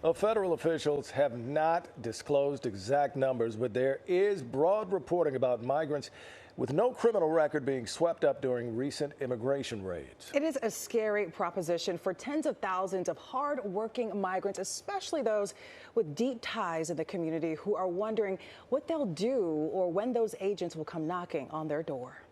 Well, federal officials have not disclosed exact numbers, but there is broad reporting about migrants with no criminal record being swept up during recent immigration raids. It is a scary proposition for tens of thousands of hard-working migrants, especially those with deep ties in the community who are wondering what they'll do or when those agents will come knocking on their door.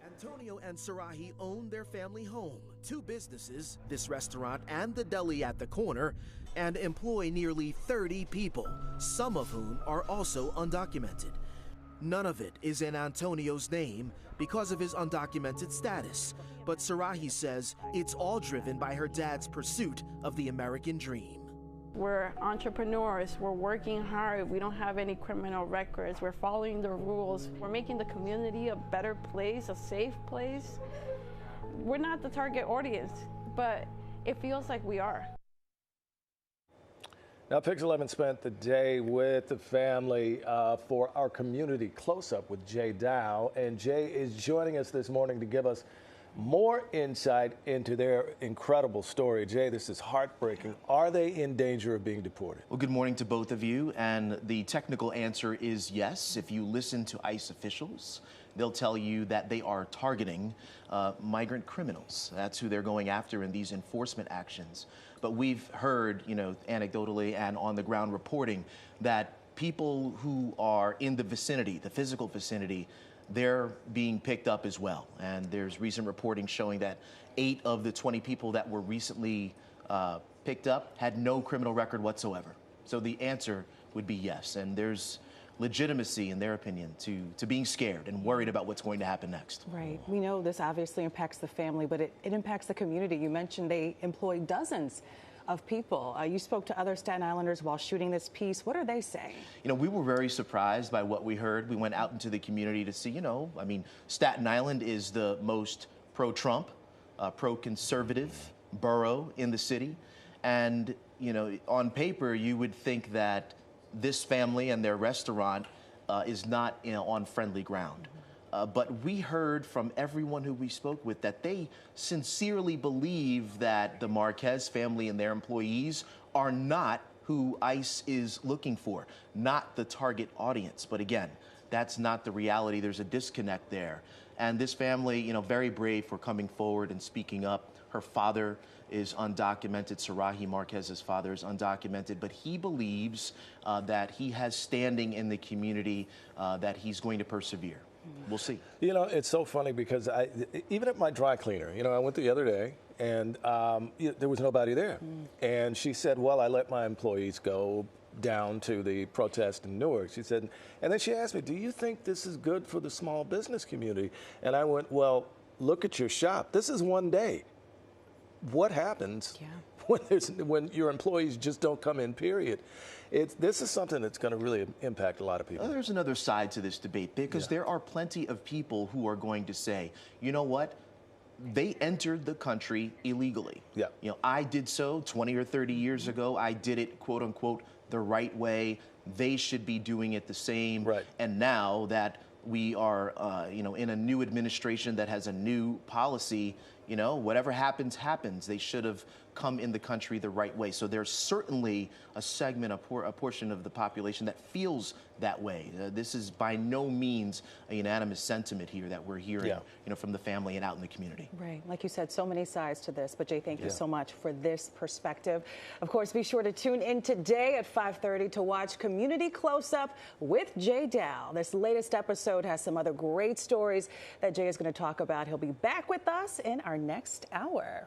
Antonio and Sarahi own their family home, two businesses, this restaurant and the deli at the corner, and employ nearly 30 people, some of whom are also undocumented. None of it is in Antonio's name because of his undocumented status, but Sarahi says it's all driven by her dad's pursuit of the American dream. We're entrepreneurs, we're working hard, we don't have any criminal records, we're following the rules, we're making the community a better place, a safe place. We're not the target audience, but it feels like we are. Now, Pix 11 spent the day with the family for our community close-up with Jay Dow, and Jay is joining us this morning to give us more insight into their incredible story. Jay, this is heartbreaking. Are they in danger of being deported? Well, good morning to both of you. And the technical answer is yes. If you listen to ICE officials, they'll tell you that they are targeting migrant criminals. That's who they're going after in these enforcement actions. But we've heard, anecdotally and on the ground reporting that people who are in the vicinity, the physical vicinity, they're being picked up as well. And there's recent reporting showing that 8 of the 20 people that were recently picked up had no criminal record whatsoever. So the answer would be yes. And there's legitimacy, in their opinion, to being scared and worried about what's going to happen next. Right. We know this obviously impacts the family, but it impacts the community. You mentioned they employ dozens of people. You spoke to other Staten Islanders while shooting this piece. What are they saying? We were very surprised by what we heard. We went out into the community to see, Staten Island is the most pro-Trump, pro-conservative borough in the city. And, on paper, you would think that this family and their restaurant is not, on friendly ground. But we heard from everyone who we spoke with that they sincerely believe that the Marquez family and their employees are not who ICE is looking for, not the target audience. But again, that's not the reality. There's a disconnect there. And this family, very brave for coming forward and speaking up. Her father is undocumented. Sarahi Marquez's father is undocumented, but he believes that he has standing in the community, that he's going to persevere. We'll see. It's so funny because even at my dry cleaner, I went the other day and there was nobody there. And she said, well, I let my employees go down to the protest in Newark. She said, and then she asked me, do you think this is good for the small business community? And I went, well, look at your shop. This is one day. What happens when your employees just don't come in, period? This is something that's going to really impact a lot of people. Well, there's another side to this debate because there are plenty of people who are going to say, you know what? They entered the country illegally. Yeah. I did so 20 or 30 years ago. I did it, quote unquote, the right way. They should be doing it the same. Right. And now that we are, in a new administration that has a new policy, whatever happens, happens. They should have come in the country the right way. So there's certainly a segment, a portion of the population that feels that way. This is by no means a unanimous sentiment here that we're hearing, from the family and out in the community. Right. Like you said, so many sides to this. But Jay, thank you so much for this perspective. Of course, be sure to tune in today at 5:30 to watch Community Close-Up with Jay Dow. This latest episode has some other great stories that Jay is going to talk about. He'll be back with us in our next hour.